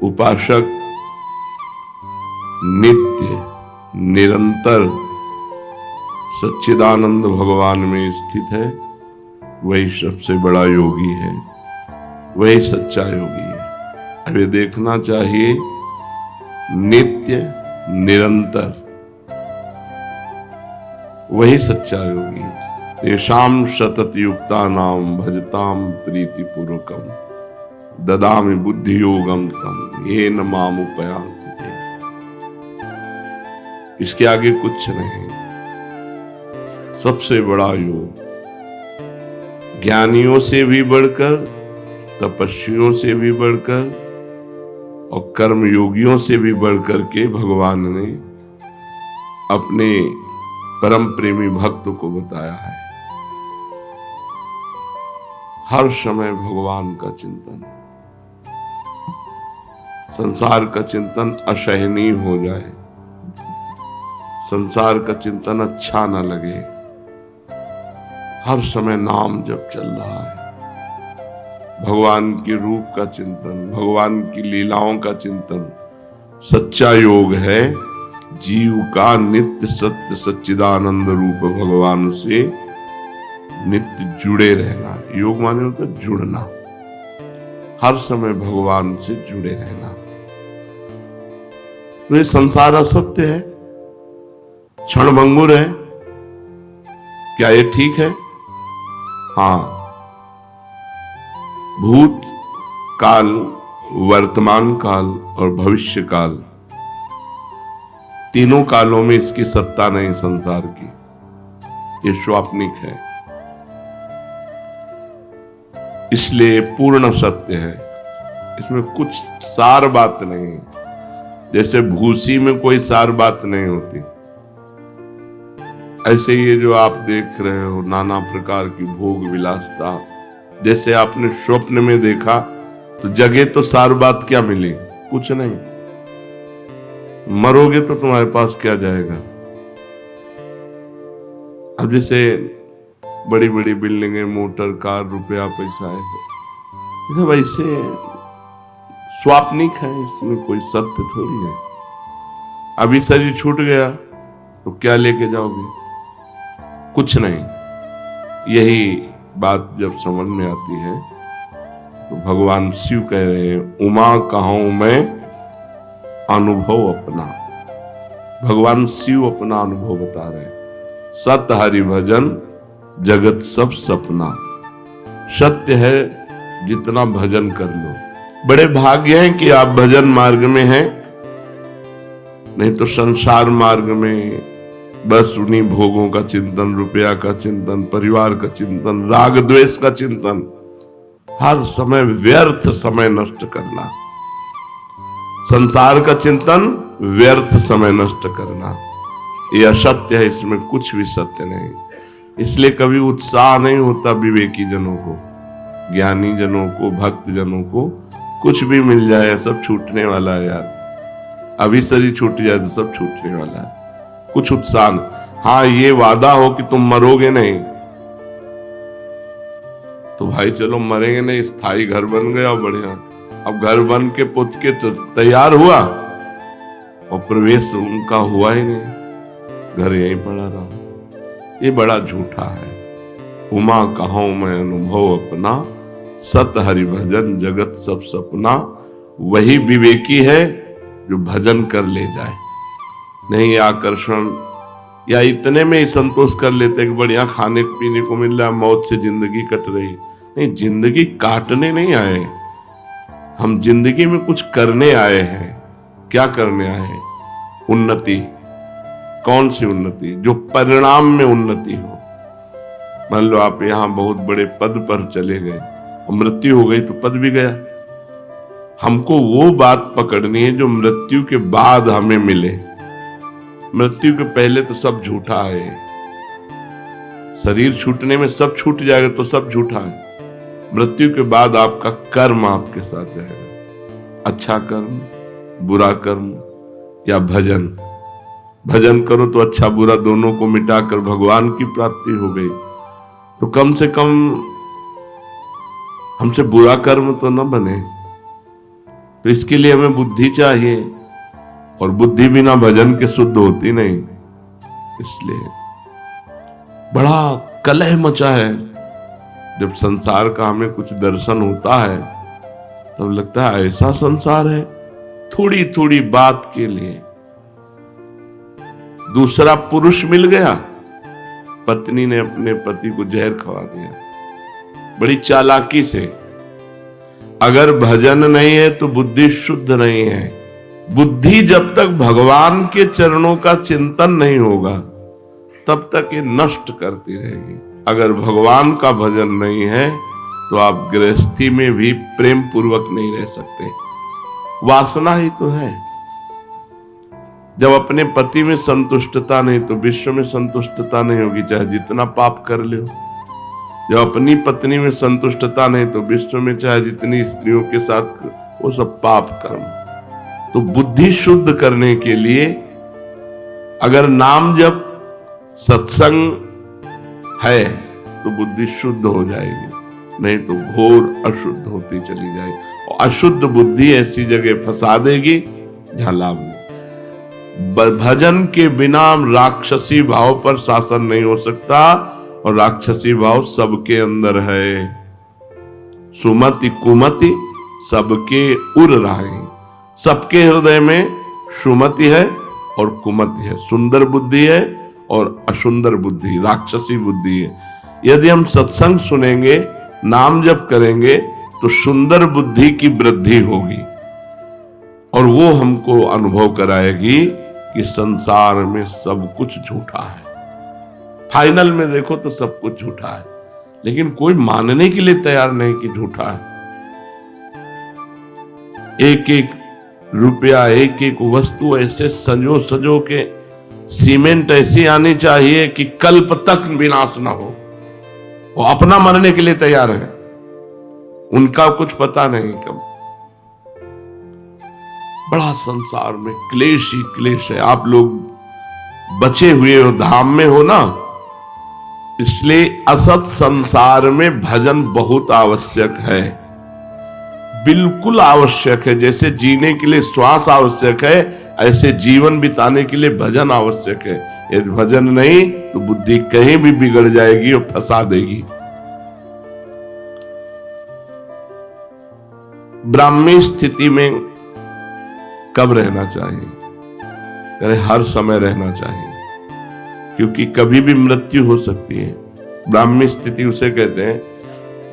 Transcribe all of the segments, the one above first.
उपासक नित्य निरंतर सच्चिदानंद भगवान में स्थित है, वही सबसे बड़ा योगी है, वही सच्चा योगी है। अब ये देखना चाहिए, नित्य निरंतर वही सच्चा योगी है। तेषाम सतत युक्ता नाम भजताम प्रीति पूर्वकम ददामि बुद्धि योगम तम ये न माम उपयांति ते। इसके आगे कुछ नहीं, सबसे बड़ा योग, ज्ञानियों से भी बढ़कर, तपस्वियों से भी बढ़कर और कर्म योगियों से भी बढ़कर के भगवान ने अपने परम प्रेमी भक्त को बताया है। हर समय भगवान का चिंतन, संसार का चिंतन असहनीय हो जाए, संसार का चिंतन अच्छा न लगे, हर समय नाम जप चल रहा है। भगवान के रूप का चिंतन, भगवान की लीलाओं का चिंतन सच्चा योग है। जीव का नित्य सत्य सच्चिदानंद रूप भगवान से नित्य जुड़े रहना। योग माने होता है जुड़ना, हर समय भगवान से जुड़े रहना। तो ये संसार असत्य है, क्षणभंगुर है, क्या ये ठीक है? हाँ, भूत काल, वर्तमान काल और भविष्य काल, तीनों कालों में इसकी सत्ता नहीं संसार की, ये स्वाप्निक है, इसलिए पूर्ण सत्य है। इसमें कुछ सार बात नहीं, जैसे भूसी में कोई सार बात नहीं होती, ऐसे ये जो आप देख रहे हो नाना प्रकार की भोग विलासता, जैसे आपने स्वप्न में देखा तो जगह तो सार बात क्या मिली? कुछ नहीं। मरोगे तो तुम्हारे पास क्या जाएगा? अब जैसे बड़ी बड़ी बिल्डिंगें, मोटर, कार, रुपया, पैसा है, सब ऐसे स्वाप्निक है, इसमें कोई सत्य थोड़ी है। अभी शरीर छूट गया तो क्या लेके जाओगे? कुछ नहीं। यही बात जब समझ में आती है तो भगवान शिव कह रहे हैं, उमा कहूं मैं अनुभव अपना। भगवान शिव अपना अनुभव बता रहे हैं। सत हरि भजन जगत सब सपना। सत्य है, जितना भजन कर लो। बड़े भाग्य हैं कि आप भजन मार्ग में हैं, नहीं तो संसार मार्ग में बस उन्हीं भोगों का चिंतन, रुपया का चिंतन, परिवार का चिंतन, राग द्वेष का चिंतन, हर समय व्यर्थ समय नष्ट करना। संसार का चिंतन, व्यर्थ समय नष्ट करना, ये असत्य है, इसमें कुछ भी सत्य नहीं। इसलिए कभी उत्साह नहीं होता विवेकी जनों को, ज्ञानी जनों को, भक्त जनों को। कुछ भी मिल जाए सब छूटने वाला है यार। अभी शरीर छूट जाए तो सब छूटने वाला है, कुछ उत्साह नहीं। हाँ, ये वादा हो कि तुम मरोगे नहीं, तो भाई चलो मरेंगे नहीं, स्थायी घर बन गया बढ़िया। अब घर बन के पुत के तैयार हुआ और प्रवेश उनका हुआ ही नहीं, घर यहीं पड़ा रहा। ये बड़ा झूठा है। उमा कहूं मैं अनुभव अपना, सत हरि भजन जगत सब सपना। वही विवेकी है जो भजन कर ले जाए, नहीं आकर्षण या इतने में ही संतोष कर लेते कि बढ़िया खाने पीने को मिल रहा है, मौत से जिंदगी कट रही। नहीं, जिंदगी काटने नहीं आए हम, जिंदगी में कुछ करने आए हैं। क्या करने आए हैं? उन्नति। कौन सी उन्नति? जो परिणाम में उन्नति हो। मान लो आप यहां बहुत बड़े पद पर चले गए और मृत्यु हो गई तो पद भी गया। हमको वो बात पकड़नी है जो मृत्यु के बाद हमें मिले। मृत्यु के पहले तो सब झूठा है। शरीर छूटने में सब छूट जाएगा तो सब झूठा है। मृत्यु के बाद आपका कर्म आपके साथ जाएगा, अच्छा कर्म, बुरा कर्म या भजन। भजन करो तो अच्छा बुरा दोनों को मिटाकर भगवान की प्राप्ति हो गई, तो कम से कम हमसे बुरा कर्म तो न बने। तो इसके लिए हमें बुद्धि चाहिए, और बुद्धि बिना भजन के शुद्ध होती नहीं। इसलिए बड़ा कलह मचा है। जब संसार का हमें कुछ दर्शन होता है तब लगता है ऐसा संसार है, थोड़ी थोड़ी बात के लिए। दूसरा पुरुष मिल गया, पत्नी ने अपने पति को जहर खवा दिया, बड़ी चालाकी से। अगर भजन नहीं है तो बुद्धि शुद्ध नहीं है। बुद्धि जब तक भगवान के चरणों का चिंतन नहीं होगा तब तक ये नष्ट करती रहेगी। अगर भगवान का भजन नहीं है तो आप गृहस्थी में भी प्रेम पूर्वक नहीं रह सकते। वासना ही तो है। जब अपने पति में संतुष्टता नहीं तो विश्व में संतुष्टता नहीं होगी, चाहे जितना पाप कर लो। जब अपनी पत्नी में संतुष्टता नहीं तो विश्व में चाहे जितनी स्त्रियों के साथ, वो सब पाप कर्म। तो बुद्धि शुद्ध करने के लिए अगर नाम जब सत्संग है तो बुद्धि शुद्ध हो जाएगी, नहीं तो घोर अशुद्ध होती चली जाएगी। और अशुद्ध बुद्धि ऐसी जगह फंसा देगी जहां लाभ नहीं। भजन के बिना राक्षसी भाव पर शासन नहीं हो सकता, और राक्षसी भाव सबके अंदर है। सुमति कुमति सबके उर रहे। सबके हृदय में सुमति है और कुमति है, सुंदर बुद्धि है और असुंदर बुद्धि, राक्षसी बुद्धि है। यदि हम सत्संग सुनेंगे, नाम जप करेंगे तो सुंदर बुद्धि की वृद्धि होगी, और वो हमको अनुभव कराएगी कि संसार में सब कुछ झूठा है। फाइनल में देखो तो सब कुछ झूठा है, लेकिन कोई मानने के लिए तैयार नहीं कि झूठा है। एक एक रुपया, एक एक वस्तु ऐसे सजो सजो के, सीमेंट ऐसी आनी चाहिए कि कल्प तक विनाश ना हो। वो अपना मरने के लिए तैयार है, उनका कुछ पता नहीं कब। बड़ा संसार में क्लेश ही क्लेश है। आप लोग बचे हुए हो, धाम में हो ना, इसलिए असत संसार में भजन बहुत आवश्यक है, बिल्कुल आवश्यक है। जैसे जीने के लिए श्वास आवश्यक है, ऐसे जीवन बिताने के लिए भजन आवश्यक है। यदि भजन नहीं तो बुद्धि कहीं भी बिगड़ जाएगी और फंसा देगी। ब्राह्मी स्थिति में कब रहना चाहिए? अरे हर समय रहना चाहिए, क्योंकि कभी भी मृत्यु हो सकती है। ब्राह्मी स्थिति उसे कहते हैं,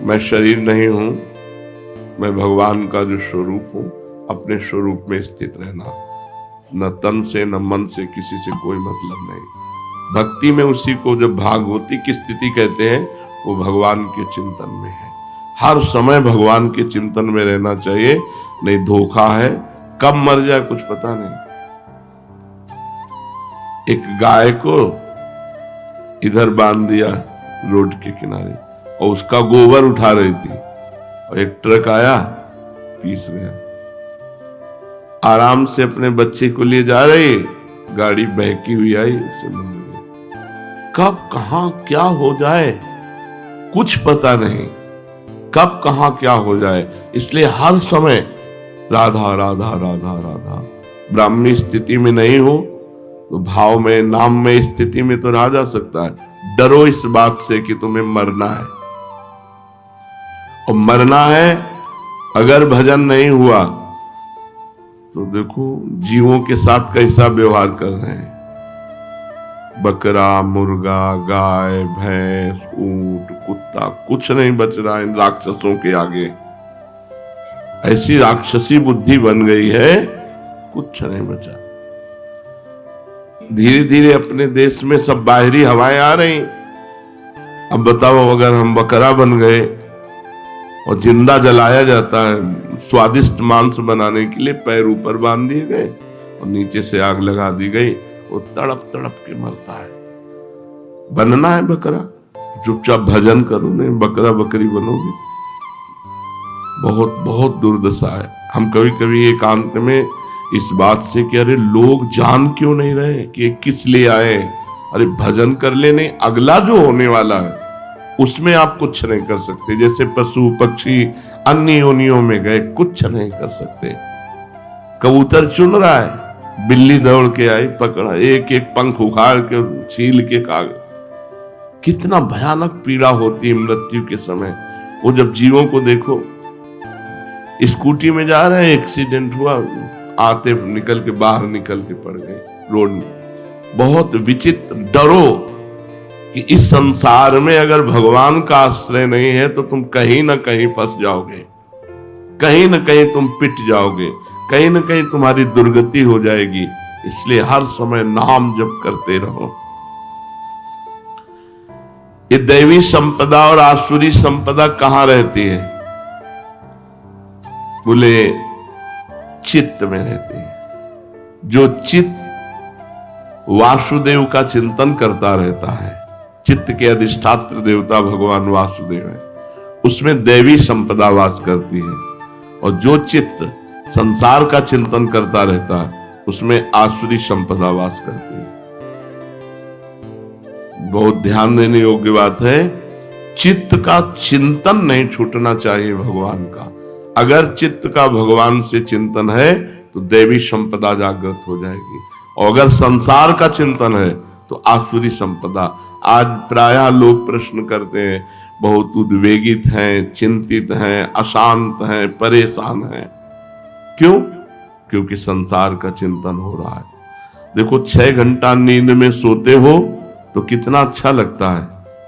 मैं शरीर नहीं हूं, मैं भगवान का जो स्वरूप हूं, अपने स्वरूप में स्थित रहना, न तन से न मन से किसी से कोई मतलब नहीं। भक्ति में उसी को जब भागवती की स्थिति कहते हैं, वो भगवान के चिंतन में है। हर समय भगवान के चिंतन में रहना चाहिए, नहीं धोखा है, कब मर जाए कुछ पता नहीं। एक गाय को इधर बांध दिया रोड के किनारे, और उसका गोबर उठा रही थी, और एक ट्रक आया, पीस गया। आराम से अपने बच्चे को लिए जा रही, गाड़ी बहकी हुई आई, उसे मार गई। कब कहां क्या हो जाए कुछ पता नहीं, कब कहां क्या हो जाए। इसलिए हर समय राधा राधा राधा राधा। ब्राह्मी स्थिति में नहीं हो तो भाव में, नाम में स्थिति में तो रहा जा सकता है। डरो इस बात से कि तुम्हें मरना है, और मरना है अगर भजन नहीं हुआ तो देखो जीवों के साथ कैसा व्यवहार कर रहे हैं। बकरा, मुर्गा, गाय, भैंस, ऊंट, कुत्ता, कुछ नहीं बच रहा इन राक्षसों के आगे। ऐसी राक्षसी बुद्धि बन गई है, कुछ नहीं बचा। धीरे धीरे अपने देश में सब बाहरी हवाएं आ रही। अब बताओ, अगर हम बकरा बन गए और जिंदा जलाया जाता है, स्वादिष्ट मांस बनाने के लिए पैर ऊपर बांध दिए गए और नीचे से आग लगा दी गई, वो तड़प तड़प के मरता है। बनना है बकरा, चुपचाप भजन करो, नहीं बकरा बकरी बनोगे। बहुत बहुत दुर्दशा है। हम कभी कभी एकांत में इस बात से कि अरे लोग जान क्यों नहीं रहे कि किस लिए आए, अरे भजन कर लेने, अगला जो होने वाला है उसमें आप कुछ नहीं कर सकते। जैसे पशु पक्षी अन्य योनियों में गए, कुछ नहीं कर सकते। कबूतर चुन रहा है, बिल्ली दौड़ के आई, पकड़ा, एक एक पंख उखाड़ के छील के खा गया। कितना भयानक पीड़ा होती है मृत्यु के समय। वो जब जीवों को देखो, स्कूटी में जा रहे हैं, एक्सीडेंट हुआ, आते निकल के बाहर निकल के पड़ गए रोड में। बहुत विचित्र। डरो कि इस संसार में अगर भगवान का आश्रय नहीं है तो तुम कहीं ना कहीं फंस जाओगे, कहीं ना कहीं तुम पिट जाओगे, कहीं ना कहीं तुम्हारी दुर्गति हो जाएगी। इसलिए हर समय नाम जप करते रहो। ये दैवी संपदा और आसुरी संपदा कहां रहती है? बोले चित्त में रहती है। जो चित्त वासुदेव का चिंतन करता रहता है, चित्त के अधिष्ठात्र देवता भगवान वासुदेव है, उसमें दैवी संपदा वास करती है। और जो चित्त संसार का चिंतन करता रहता है, उसमें आसुरी संपदा वास करती है। बहुत ध्यान देने योग्य बात है। चित्त का चिंतन नहीं छूटना चाहिए भगवान का। अगर चित्त का भगवान से चिंतन है तो दैवी संपदा जागृत हो जाएगी, और अगर संसार का चिंतन है तो आसुरी संपदा। आज प्रायः लोग प्रश्न करते हैं, बहुत उद्वेगित हैं, चिंतित हैं, अशांत हैं, परेशान हैं। क्यों? क्योंकि संसार का चिंतन हो रहा है। देखो, 6 घंटा नींद में सोते हो तो कितना अच्छा लगता है,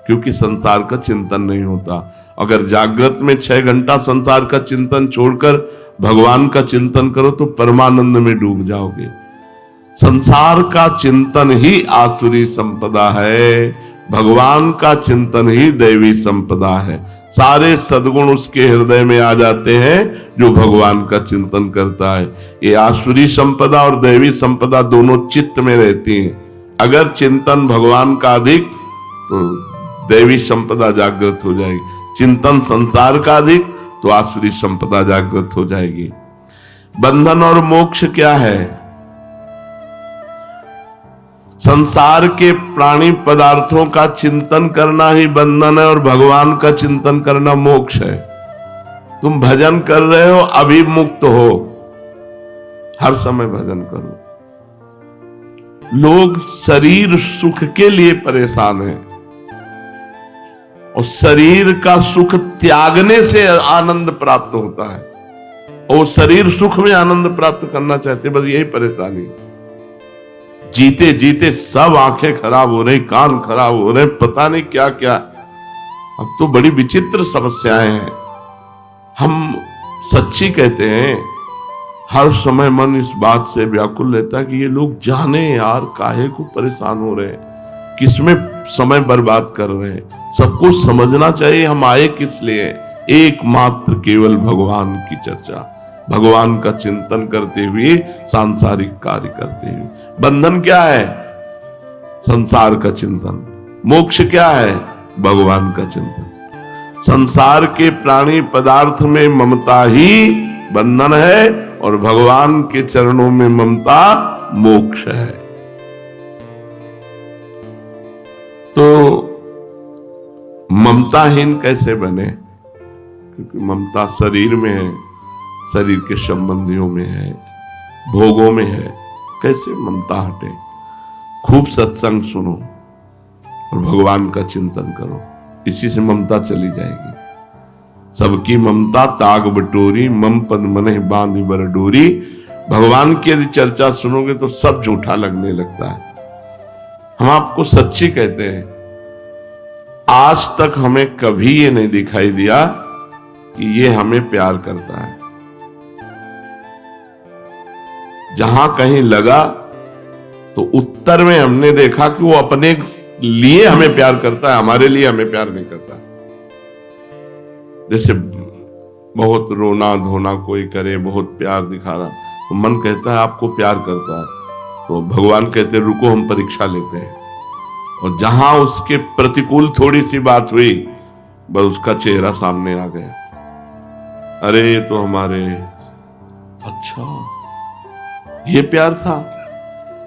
क्योंकि संसार का चिंतन नहीं होता। अगर जागृत में 6 घंटा संसार का चिंतन छोड़कर भगवान का चिंतन करो तो परमानंद में डूब जाओगे। संसार का चिंतन ही आसुरी संपदा है, भगवान का चिंतन ही दैवी संपदा है। सारे सद्गुण उसके हृदय में आ जाते हैं जो भगवान का चिंतन करता है। ये आसुरी संपदा और दैवी संपदा दोनों चित्त में रहती हैं। अगर चिंतन भगवान का अधिक तो दैवी संपदा जागृत हो जाएगी, चिंतन संसार का अधिक तो आसुरी संपदा जागृत हो जाएगी। बंधन और मोक्ष क्या है? संसार के प्राणी पदार्थों का चिंतन करना ही बंधन है और भगवान का चिंतन करना मोक्ष है। तुम भजन कर रहे हो, अभी मुक्त हो, हर समय भजन करो। लोग शरीर सुख के लिए परेशान हैं, और शरीर का सुख त्यागने से आनंद प्राप्त होता है, और शरीर सुख में आनंद प्राप्त करना चाहते, बस यही परेशानी। जीते जीते सब आंखें खराब हो रही, कान खराब हो रहे, पता नहीं क्या क्या। अब तो बड़ी विचित्र समस्याएं हैं। हम सच्ची कहते हैं, हर समय मन इस बात से व्याकुल रहता है कि ये लोग जाने यार काहे को परेशान हो रहे हैं, किसमें समय बर्बाद कर रहे हैं। सबको समझना चाहिए हम आए किस लिए। एकमात्र केवल भगवान की चर्चा, भगवान का चिंतन करते हुए, सांसारिक कार्य करते हुए। बंधन क्या है? संसार का चिंतन। मोक्ष क्या है? भगवान का चिंतन। संसार के प्राणी पदार्थ में ममता ही बंधन है, और भगवान के चरणों में ममता मोक्ष है। तो ममताहीन कैसे बने? क्योंकि ममता शरीर में है, शरीर के संबंधियों में है, भोगों में है। कैसे ममता हटे? खूब सत्संग सुनो और भगवान का चिंतन करो, इसी से ममता चली जाएगी। सबकी ममता ताग बटोरी, मम पद मने बांध बर डोरी। भगवान की यदि चर्चा सुनोगे तो सब झूठा लगने लगता है। हम आपको सच्ची कहते हैं, आज तक हमें कभी ये नहीं दिखाई दिया कि ये हमें प्यार करता है। जहां कहीं लगा तो उत्तर में हमने देखा कि वो अपने लिए हमें प्यार करता है, हमारे लिए हमें प्यार नहीं करता। जैसे बहुत रोना धोना कोई करे, बहुत प्यार दिखा रहा, तो मन कहता है आपको प्यार करता है, तो भगवान कहते हैं रुको हम परीक्षा लेते हैं। और जहां उसके प्रतिकूल थोड़ी सी बात हुई, बस उसका चेहरा सामने आ गया। अरे ये तो हमारे, अच्छा ये प्यार था,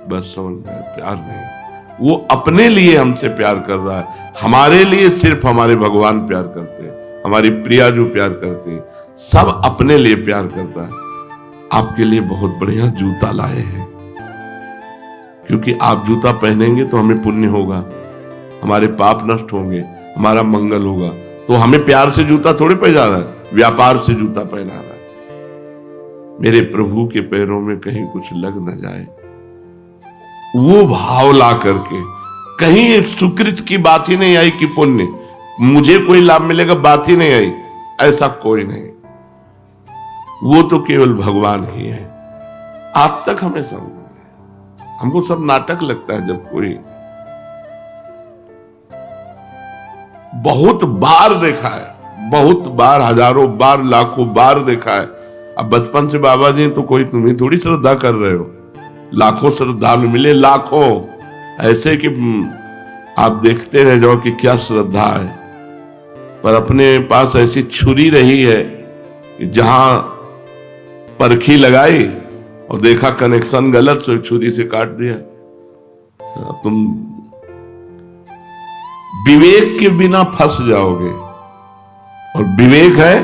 बस समझ में प्यार नहीं। वो अपने लिए हमसे प्यार कर रहा है, हमारे लिए सिर्फ हमारे भगवान प्यार करते हैं, हमारी प्रिया जो प्यार करती है, सब अपने लिए प्यार करता है। आपके लिए बहुत बढ़िया जूता लाए हैं, क्योंकि आप जूता पहनेंगे तो हमें पुण्य होगा, हमारे पाप नष्ट होंगे, हमारा मंगल होगा। तो हमें प्यार से जूता थोड़ी पहना रहा है, व्यापार से जूता पहना रहा है। मेरे प्रभु के पैरों में कहीं कुछ लग न जाए, वो भाव ला करके। कहीं सुकृत की बात ही नहीं आई कि पुण्य मुझे कोई लाभ मिलेगा, बात ही नहीं आई, ऐसा कोई नहीं। वो तो केवल भगवान ही है। आज तक हमें समझ, हमको सब नाटक लगता है। जब कोई बहुत बार देखा है, बहुत बार, हजारों बार, लाखों बार देखा है। अब बचपन से बाबा जी तो कोई तुम्हें थोड़ी श्रद्धा कर रहे हो, लाखों श्रद्धालु मिले, लाखों ऐसे कि आप देखते रह जाओ कि क्या श्रद्धा है। पर अपने पास ऐसी छुरी रही है कि जहां परखी लगाई और देखा कनेक्शन गलत, तो छुरी से काट दिया। तुम विवेक के बिना फंस जाओगे, और विवेक है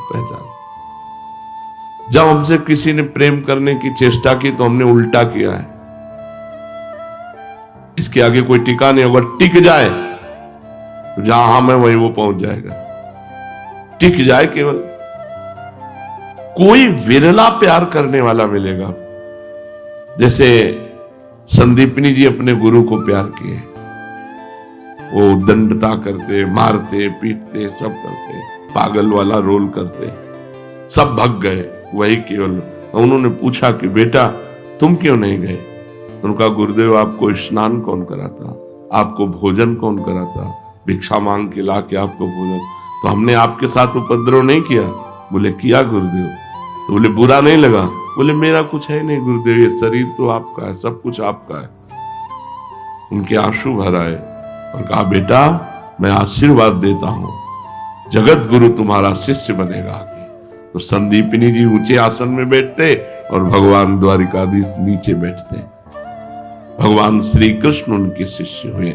पहचान। जब हमसे किसी ने प्रेम करने की चेष्टा की तो हमने उल्टा किया है। इसके आगे कोई टिका नहीं होगा। टिक जाए तो जहां हम है वहीं वो पहुंच जाएगा। टिक जाए केवल। कोई विरला प्यार करने वाला मिलेगा। जैसे संदीपनी जी अपने गुरु को प्यार किए, वो दंडता करते, मारते, पीटते, सब करते, पागल वाला रोल करते, सब भग गए। वही केवल उन्होंने पूछा कि बेटा तुम क्यों नहीं गए? उनका गुरुदेव आपको स्नान कौन कराता, आपको भोजन कौन कराता, भिक्षा मांग के ला के आपको भोजन, तो हमने आपके साथ उपद्रव नहीं किया? बोले किया गुरुदेव। तो बोले बुरा नहीं लगा? बोले मेरा कुछ है नहीं गुरुदेव, ये शरीर तो आपका है, सब कुछ आपका है। उनके आंसू भर आए और कहा बेटा मैं आशीर्वाद देता हूं, जगत गुरु तुम्हारा शिष्य बनेगा आगे। तो संदीपनी जी ऊंचे आसन में बैठते और भगवान द्वारिकाधीश नीचे बैठते। भगवान श्री कृष्ण उनके शिष्य हुए।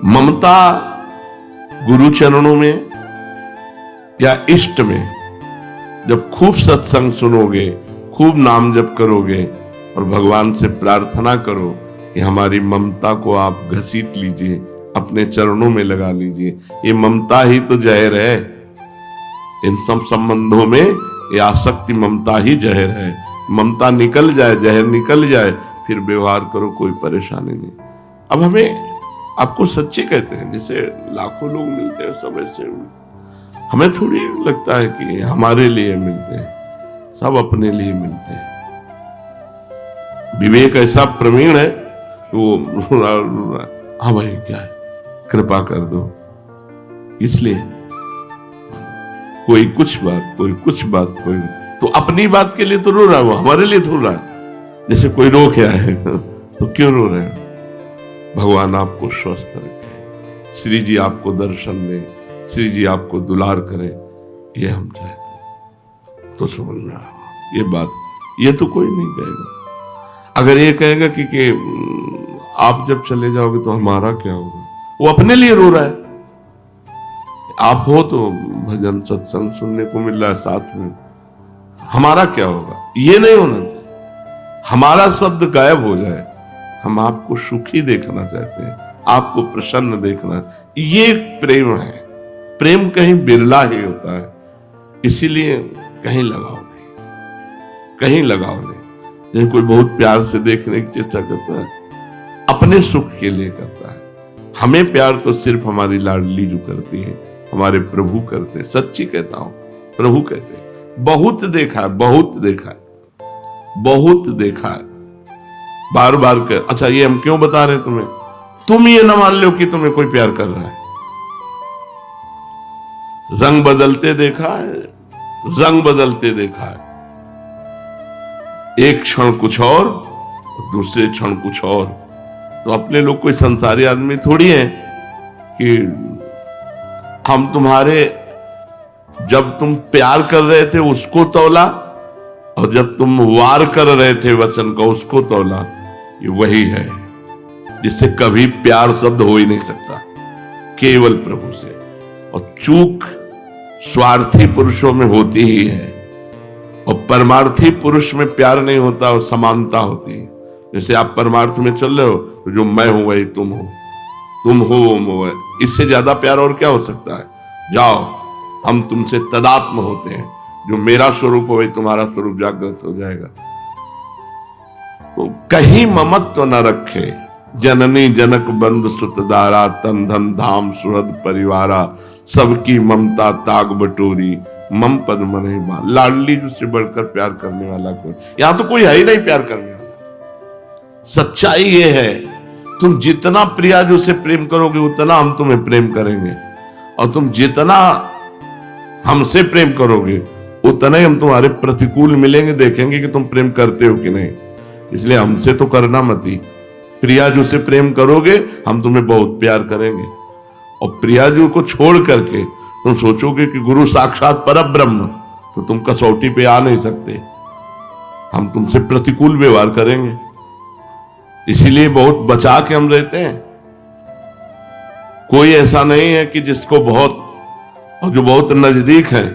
ममता गुरु चरणों में या इष्ट में जब खूब सत्संग सुनोगे, खूब नाम जप करोगे और भगवान से प्रार्थना करो कि हमारी ममता को आप घसीट लीजिए, अपने चरणों में लगा लीजिए। ये ममता ही तो जहर है। इन सब संबंधों में ये आसक्ति ममता ही जहर है। ममता निकल जाए, जहर निकल जाए, फिर व्यवहार करो, कोई परेशानी नहीं। अब हमें आपको सच्चे कहते हैं, जैसे लाखों लोग मिलते हैं सब ऐसे, हमें थोड़ी लगता है कि हमारे लिए मिलते हैं, सब अपने लिए मिलते हैं। विवेक ऐसा प्रवीण है वो हाँ भाई क्या है, कृपा कर दो, इसलिए कोई कुछ बात, कोई कुछ बात, कोई तो अपनी बात के लिए तो रो रहा है, वो हमारे लिए थोड़ा रहा है। जैसे कोई रो क्या है तो क्यों रो रहे हैं? भगवान आपको स्वस्थ रखे, श्री जी आपको दर्शन दे, श्री जी आपको दुलार करे, ये हम चाहते हैं। तो समझ में आया ये बात। ये तो कोई नहीं कहेगा। अगर ये कहेगा कि आप जब चले जाओगे तो हमारा क्या होगा, वो अपने लिए रो रहा है। आप हो तो भजन सत्संग सुनने को मिल रहा है साथ में, हमारा क्या होगा? ये नहीं होना चाहिए। हमारा शब्द गायब हो जाए। हम आपको सुखी देखना चाहते हैं, आपको प्रसन्न देखना, ये प्रेम है। प्रेम कहीं बिरला ही होता है, इसीलिए कहीं लगाव नहीं, कहीं लगाव नहीं। जैसे कोई बहुत प्यार से देखने की चेष्टा करता है, अपने सुख के लिए करता है। हमें प्यार तो सिर्फ हमारी लाडली जो करती है, हमारे प्रभु करते हैं। सच्ची कहता हूं, प्रभु कहते हैं। बहुत देखा है, बहुत देखा है, बहुत देखा है, बार बार कर। अच्छा ये हम क्यों बता रहे तुम्हें? तुम ये ना मान लो कि तुम्हें कोई प्यार कर रहा है। रंग बदलते देखा है, रंग बदलते देखा है। एक क्षण कुछ और, दूसरे क्षण कुछ और। तो अपने लोग कोई संसारी आदमी थोड़ी है कि हम तुम्हारे, जब तुम प्यार कर रहे थे उसको तौला, और जब तुम वार कर रहे थे वचन का उसको तौला। ये वही है जिससे कभी प्यार शब्द हो ही नहीं सकता, केवल प्रभु से। और चूक स्वार्थी पुरुषों में होती ही है, और परमार्थी पुरुष में प्यार नहीं होता और समानता होती है। जैसे आप परमार्थ में चल रहे हो तो जो मैं हूं वही तुम हो, तुम हो वो मैं, इससे ज्यादा प्यार और क्या हो सकता है। जाओ, हम तुमसे तदात्म होते हैं, जो मेरा स्वरूप हो वही तुम्हारा स्वरूप जागृत हो जाएगा। तो कहीं ममत्व न रखे, जननी जनक बंधु सुतदारा, तन धन धाम सुहृद परिवारा, सबकी ममता ताग बटोरी, मम पद मन ही बा। लाडली से बढ़कर प्यार करने वाला कोई यहां तो कोई है ही नहीं प्यार करने वाला। सच्चाई ये है, तुम जितना प्रियाजू से प्रेम करोगे उतना हम तुम्हें प्रेम करेंगे, और तुम जितना हमसे प्रेम करोगे उतना ही हम तुम्हारे प्रतिकूल मिलेंगे, देखेंगे कि तुम प्रेम करते हो कि नहीं। इसलिए हमसे तो करना मत ही, प्रियाजू से प्रेम करोगे हम तुम्हें बहुत प्यार करेंगे। और प्रियाजू को छोड़ करके तुम सोचोगे कि गुरु साक्षात परब्रह्म, तो तुम कसौटी पे आ नहीं सकते, हम तुमसे प्रतिकूल व्यवहार करेंगे। इसीलिए बहुत बचा के हम रहते हैं। कोई ऐसा नहीं है कि जिसको बहुत, और जो बहुत नजदीक है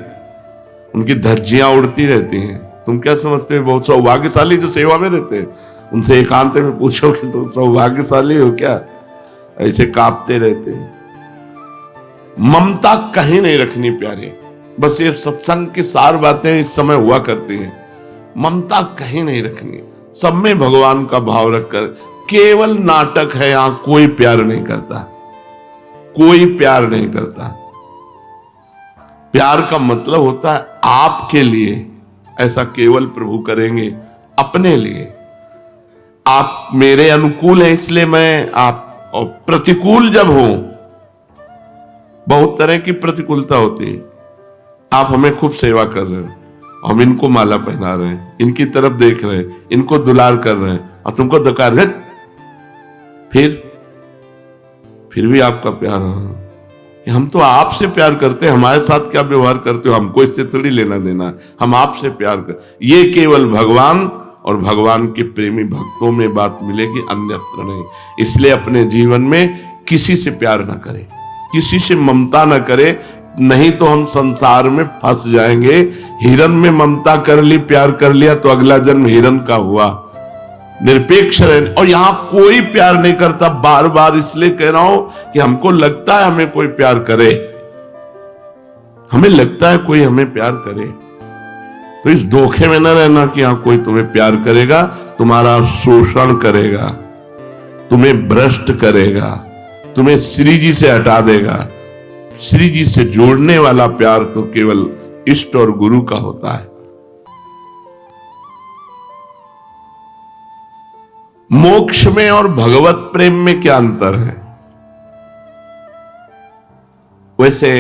उनकी धज्जियां उड़ती रहती हैं। तुम क्या समझते हो बहुत सौभाग्यशाली जो सेवा में रहते हैं, उनसे एकांत में पूछो कि तुम सौभाग्यशाली हो क्या, ऐसे कांपते रहते हैं। ममता कहीं नहीं रखनी प्यारे, बस ये सत्संग की सार बातें इस समय हुआ करती हैं। ममता कहीं नहीं रखनी, सब में भगवान का भाव रखकर। केवल नाटक है, यहां कोई प्यार नहीं करता, कोई प्यार नहीं करता। प्यार का मतलब होता है आपके लिए, ऐसा केवल प्रभु करेंगे अपने लिए। आप मेरे अनुकूल हैं इसलिए मैं आप, और प्रतिकूल जब हो, बहुत तरह की प्रतिकूलता होती है। आप हमें खूब सेवा कर रहे हो, हम इनको माला पहना रहे हैं, इनकी तरफ देख रहे हैं, इनको दुलार कर रहे हैं, और तुमको दकार है, फिर भी आपका प्यार कि हम तो आपसे प्यार करते हैं, हमारे साथ क्या व्यवहार करते हो हमको इससे थोड़ी लेना देना, हम आपसे प्यार कर। ये केवल भगवान और भगवान के प्रेमी भक्तों में बात मिलेगी, अन्यत्र नहीं। इसलिए अपने जीवन में किसी से प्यार ना करें, किसी से ममता ना करे, नहीं तो हम संसार में फंस जाएंगे। हिरन में ममता कर ली, प्यार कर लिया, तो अगला जन्म हिरन का हुआ। निरपेक्ष रहे, और यहां कोई प्यार नहीं करता। बार बार इसलिए कह रहा हूं कि हमको लगता है हमें कोई प्यार करे, हमें लगता है कोई हमें प्यार करे, तो इस धोखे में न रहना कि यहां कोई तुम्हें प्यार करेगा, तुम्हारा शोषण करेगा, तुम्हें भ्रष्ट करेगा, तुम्हें श्री जी से हटा देगा। श्री जी से जोड़ने वाला प्यार तो केवल इष्ट और गुरु का होता है। मोक्ष में और भगवत प्रेम में क्या अंतर है? वैसे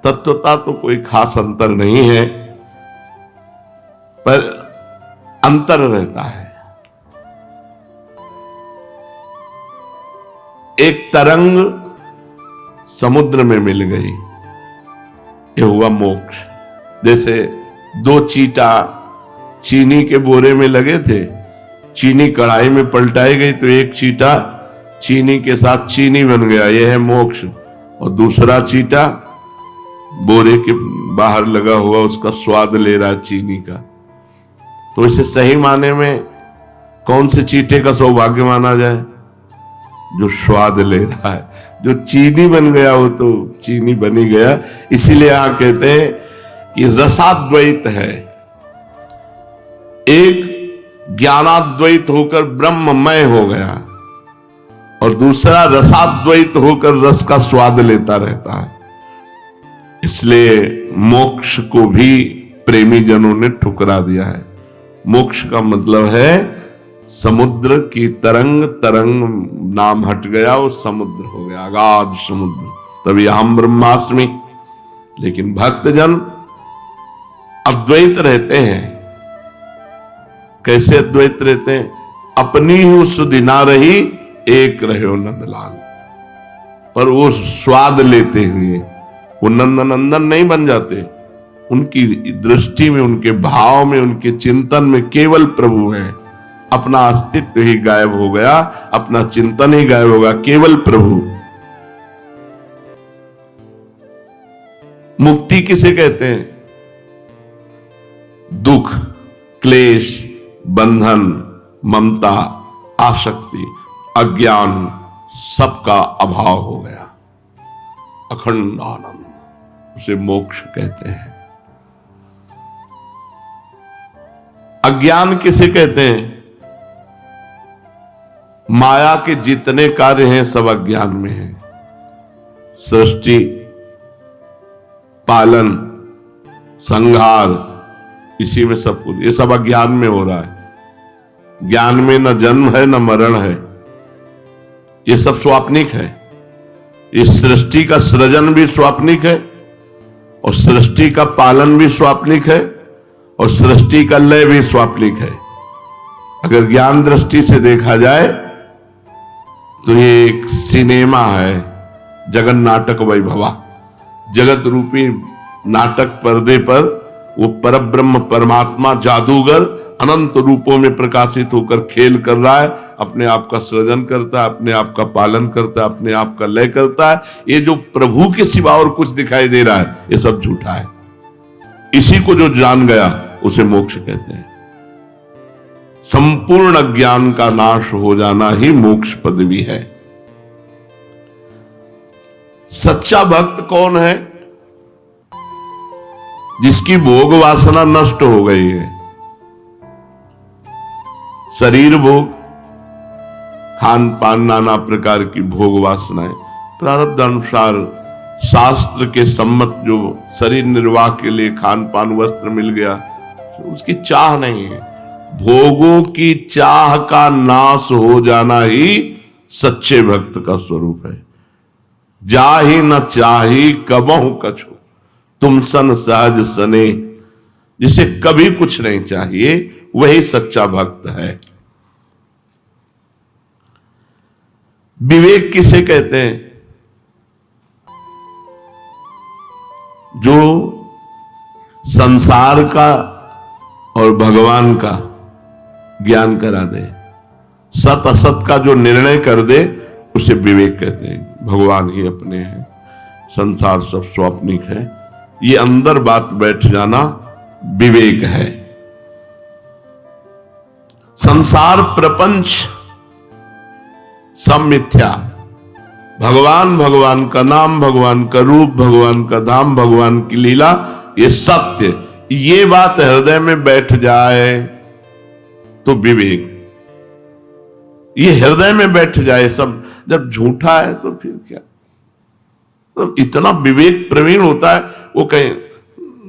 तत्वता तो कोई खास अंतर नहीं है, पर अंतर रहता है। एक तरंग समुद्र में मिल गई, ये हुआ मोक्ष। जैसे दो चीटा चीनी के बोरे में लगे थे, चीनी कढ़ाई में पलटाई गई तो एक चीटा चीनी के साथ चीनी बन गया, यह है मोक्ष। और दूसरा चीटा बोरे के बाहर लगा हुआ उसका स्वाद ले रहा है चीनी का। तो इसे सही माने में कौन से चीटे का सौभाग्य माना जाए? जो स्वाद ले रहा है, जो चीनी बन गया वो तो चीनी बनी गया। इसीलिए यहां कहते हैं कि रसाद्वैत है, एक ज्ञानाद्वैत होकर ब्रह्ममय हो गया, और दूसरा रसाद्वैत होकर रस का स्वाद लेता रहता है। इसलिए मोक्ष को भी प्रेमी जनों ने ठुकरा दिया है। मोक्ष का मतलब है समुद्र की तरंग, तरंग नाम हट गया, वो समुद्र हो गया, अगाध समुद्र, तभी हम ब्रह्मास्मि। लेकिन भक्तजन अद्वैत रहते हैं। कैसे अद्वैत रहते हैं? अपनी ही सुदिना रही, एक रहे नंदलाल, पर वो स्वाद लेते हुए वो नंदनंदन नहीं बन जाते। उनकी दृष्टि में, उनके भाव में, उनके चिंतन में केवल प्रभु है। अपना अस्तित्व ही गायब हो गया, अपना चिंतन ही गायब होगा, केवल प्रभु। मुक्ति किसे कहते हैं? दुख, क्लेश, बंधन, ममता, आसक्ति, अज्ञान सबका अभाव हो गया, अखंड आनंद, उसे मोक्ष कहते हैं। अज्ञान किसे कहते हैं? माया के जितने कार्य हैं सब अज्ञान में हैं। सृष्टि, पालन, संहार, इसी में सब कुछ, ये सब अज्ञान में हो रहा है। ज्ञान में न जन्म है न मरण है, ये सब स्वाप्निक है। इस सृष्टि का सृजन भी स्वाप्निक है और सृष्टि का पालन भी स्वाप्निक है और सृष्टि का लय भी स्वाप्निक है। अगर ज्ञान दृष्टि से देखा जाए तो ये एक सिनेमा है, जगन नाटक वैभवा। जगत रूपी नाटक पर्दे पर वो परब्रह्म परमात्मा जादूगर अनंत रूपों में प्रकाशित होकर खेल कर रहा है, अपने आप का सृजन करता है, अपने आप का पालन करता है, अपने आप का लय करता है। ये जो प्रभु के सिवा और कुछ दिखाई दे रहा है ये सब झूठा है। इसी को जो जान गया उसे मोक्ष कहते हैं। संपूर्ण ज्ञान का नाश हो जाना ही मोक्ष पदवी है। सच्चा भक्त कौन है? जिसकी भोग वासना नष्ट हो गई है। शरीर भोग, खान पान, नाना प्रकार की भोग वासनाएं, प्रारब्ध अनुसार शास्त्र के सम्मत जो शरीर निर्वाह के लिए खान पान वस्त्र मिल गया, उसकी चाह नहीं है। भोगों की चाह का नाश हो जाना ही सच्चे भक्त का स्वरूप है। जाहि न चाही कबहु कछु, तुम सन सहज सने। जिसे कभी कुछ नहीं चाहिए वही सच्चा भक्त है। विवेक किसे कहते हैं? जो संसार का और भगवान का ज्ञान करा दे, सत असत का जो निर्णय कर दे उसे विवेक कहते हैं। भगवान ही अपने हैं, संसार सब स्वाप्निक है, ये अंदर बात बैठ जाना विवेक है। संसार प्रपंच सब मिथ्या, भगवान, भगवान का नाम, भगवान का रूप, भगवान का धाम, भगवान की लीला, ये सत्य, ये बात हृदय में बैठ जाए तो विवेक। ये हृदय में बैठ जाए सब, जब झूठा है तो फिर क्या? तो इतना विवेक प्रवीण होता है, वो कहे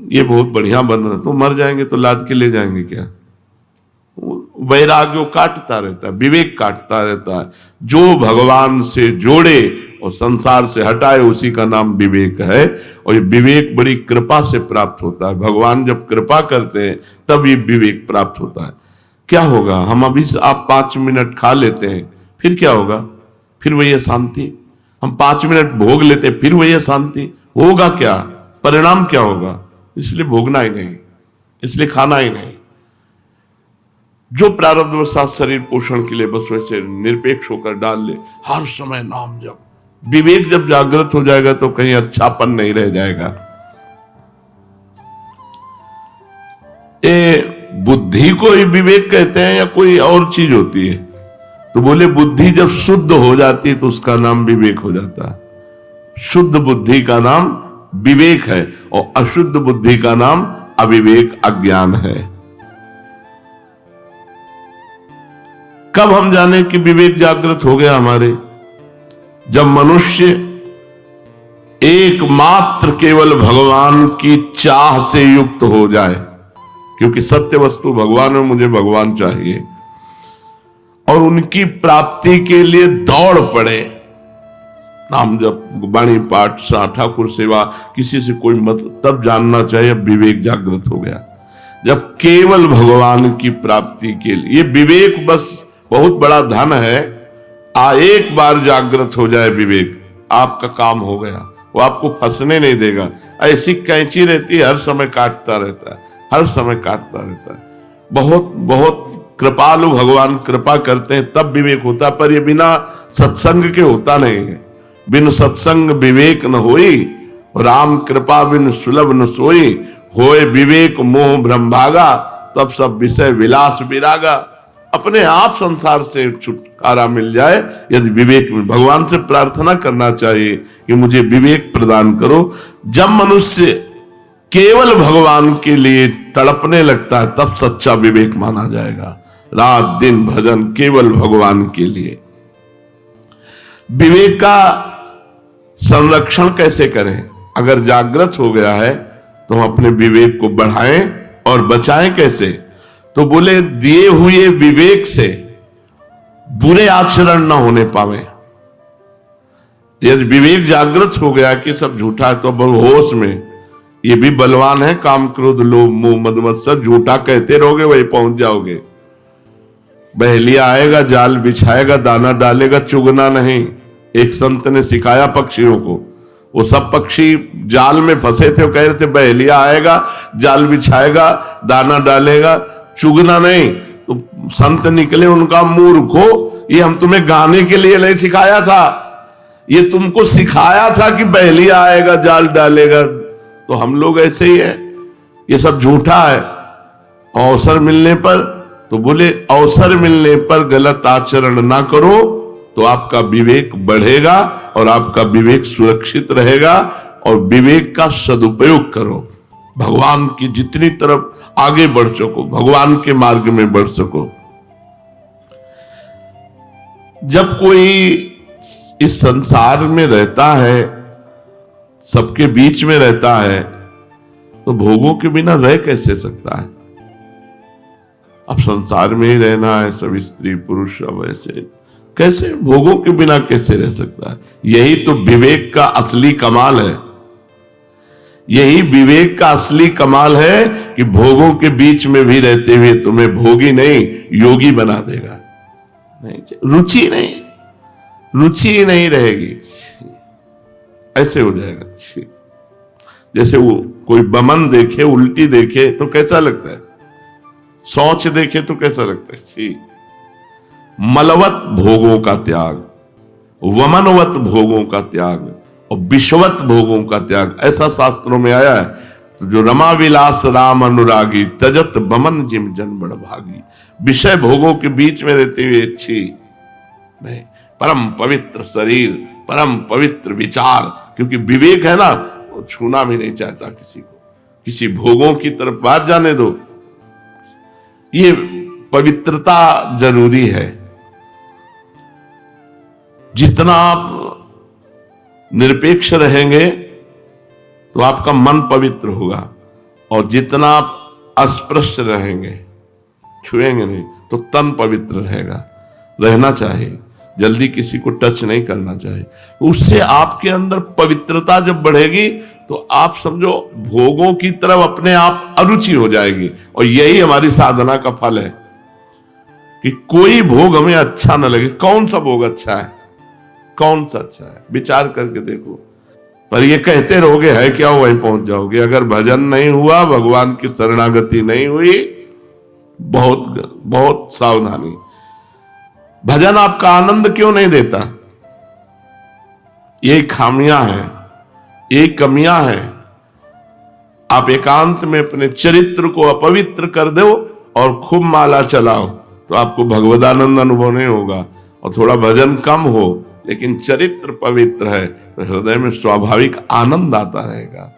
ये बहुत बढ़िया बन रहा, तो मर जाएंगे तो लाद के ले जाएंगे क्या? वैराग्य काटता रहता है, विवेक काटता रहता है। जो भगवान से जोड़े और संसार से हटाए उसी का नाम विवेक है। और ये विवेक बड़ी कृपा से प्राप्त होता है। भगवान जब कृपा करते हैं तब ये विवेक प्राप्त होता है। क्या होगा? हम अभी से आप 5 मिनट खा लेते हैं, फिर क्या होगा? फिर वही अशांति। हम 5 मिनट भोग लेते हैं, फिर वही अशांति। होगा क्या? परिणाम क्या होगा? इसलिए भोगना ही नहीं, इसलिए खाना ही नहीं। जो प्रारब्धवशात शरीर पोषण के लिए बस वैसे निरपेक्ष होकर डाल ले, हर समय नाम जप। विवेक जब जागृत हो जाएगा तो कहीं अच्छापन नहीं रह जाएगा। बुद्धि को ही विवेक कहते हैं या कोई और चीज होती है? तो बोले बुद्धि जब शुद्ध हो जाती है तो उसका नाम विवेक हो जाता है। शुद्ध बुद्धि का नाम विवेक है और अशुद्ध बुद्धि का नाम अविवेक, अज्ञान है। कब हम जाने कि विवेक जागृत हो गया हमारे? जब मनुष्य एकमात्र केवल भगवान की चाह से युक्त हो जाए, क्योंकि सत्य वस्तु भगवान में, मुझे भगवान चाहिए, और उनकी प्राप्ति के लिए दौड़ पड़े। नाम जप, वाणी पाठ, ठाकुर सेवा, किसी से कोई मतलब, तब जानना चाहिए विवेक जागृत हो गया। जब केवल भगवान की प्राप्ति के लिए, ये विवेक बस बहुत बड़ा धन है। एक बार जागृत हो जाए विवेक, आपका काम हो गया। वो आपको फंसने नहीं देगा। ऐसी कैंची रहती है, हर समय काटता रहता है, हर समय काटता रहता है। बहुत बहुत कृपालु भगवान कृपा करते हैं तब विवेक होता है, पर ये बिना सत्संग के होता नहीं है। बिन सत्संग विवेक न होई राम कृपा बिन सुलभ न सोई, होए विवेक मोह भ्रम भागा, तब सब विषय विलास विरागा। अपने आप संसार से छुटकारा मिल जाए यदि विवेक में। भगवान से प्रार्थना करना चाहिए कि मुझे विवेक प्रदान करो। जब मनुष्य केवल भगवान के लिए तड़पने लगता है तब सच्चा विवेक माना जाएगा। रात दिन भजन केवल भगवान के लिए। विवेक का संरक्षण कैसे करें? अगर जागृत हो गया है तो हम अपने विवेक को बढ़ाएं और बचाएं कैसे? तो बोले दिए हुए विवेक से बुरे आचरण न होने पावे। यदि विवेक जागृत हो गया कि सब झूठा है तो होश में, ये भी बलवान है, काम क्रोध लोभ मोह मद मत्सर, झूठा कहते रहोगे वही पहुंच जाओगे। बहेलिया आएगा, जाल बिछाएगा, दाना डालेगा, चुगना नहीं। एक संत ने सिखाया पक्षियों को, वो सब पक्षी जाल में फंसे थे, वो कह रहे थे बहेलिया आएगा, जाल बिछाएगा, दाना डालेगा, चुगना नहीं। तो संत निकले, उनका मूर्खो, ये हम तुम्हें गाने के लिए नहीं सिखाया था, ये तुमको सिखाया था कि बहेलिया आएगा, जाल डालेगा। तो हम लोग ऐसे ही है, ये सब झूठा है। अवसर मिलने पर, तो बोले अवसर मिलने पर गलत आचरण ना करो तो आपका विवेक बढ़ेगा और आपका विवेक सुरक्षित रहेगा। और विवेक का सदुपयोग करो, भगवान की जितनी तरफ आगे बढ़ सको, भगवान के मार्ग में बढ़ सको। जब कोई इस संसार में रहता है, सबके बीच में रहता है, तो भोगों के बिना रह कैसे सकता है? अब संसार में ही रहना है, सब स्त्री पुरुष सब ऐसे, कैसे भोगों के बिना कैसे रह सकता है? यही तो विवेक का असली कमाल है। यही विवेक का असली कमाल है कि भोगों के बीच में भी रहते हुए तुम्हें भोगी नहीं योगी बना देगा। नहीं, रुचि नहीं, रुचि नहीं रहेगी, ऐसे हो जाएगा। जैसे वो कोई बमन देखे, उल्टी देखे तो कैसा लगता है? शौच देखे तो कैसा लगता है? मलवत भोगों का त्याग, वमनवत भोगों का त्याग और विश्वत भोगों का त्याग, ऐसा शास्त्रों में आया है। तो जो रमा विलास राम अनुरागी, तजत बमन जिम जन बड़ भागी। विषय भोगों के बीच में रहते हुए अच्छी नहीं, परम पवित्र शरीर, परम पवित्र विचार, क्योंकि विवेक है ना, वो छूना भी नहीं चाहता किसी को, किसी भोगों की तरफ बात जाने दो। ये पवित्रता जरूरी है। जितना आप निरपेक्ष रहेंगे तो आपका मन पवित्र होगा, और जितना आप अस्पृश्य रहेंगे, छुएंगे नहीं, तो तन पवित्र रहेगा। रहना चाहिए, जल्दी किसी को टच नहीं करना चाहिए। उससे आपके अंदर पवित्रता जब बढ़ेगी तो आप समझो भोगों की तरफ अपने आप अरुचि हो जाएगी। और यही हमारी साधना का फल है कि कोई भोग हमें अच्छा न लगे। कौन सा भोग अच्छा है, कौन सा अच्छा है, विचार करके देखो। पर ये कहते रहोगे है क्या, वहीं पहुंच जाओगे। अगर भजन नहीं हुआ, भगवान की शरणागति नहीं हुई, बहुत बहुत सावधानी। भजन आपका आनंद क्यों नहीं देता? ये खामियां हैं, ये कमियां हैं। आप एकांत में अपने चरित्र को अपवित्र कर दो और खूब माला चलाओ तो आपको भगवदानंद अनुभव नहीं होगा। और थोड़ा भजन कम हो लेकिन चरित्र पवित्र है तो हृदय में स्वाभाविक आनंद आता रहेगा।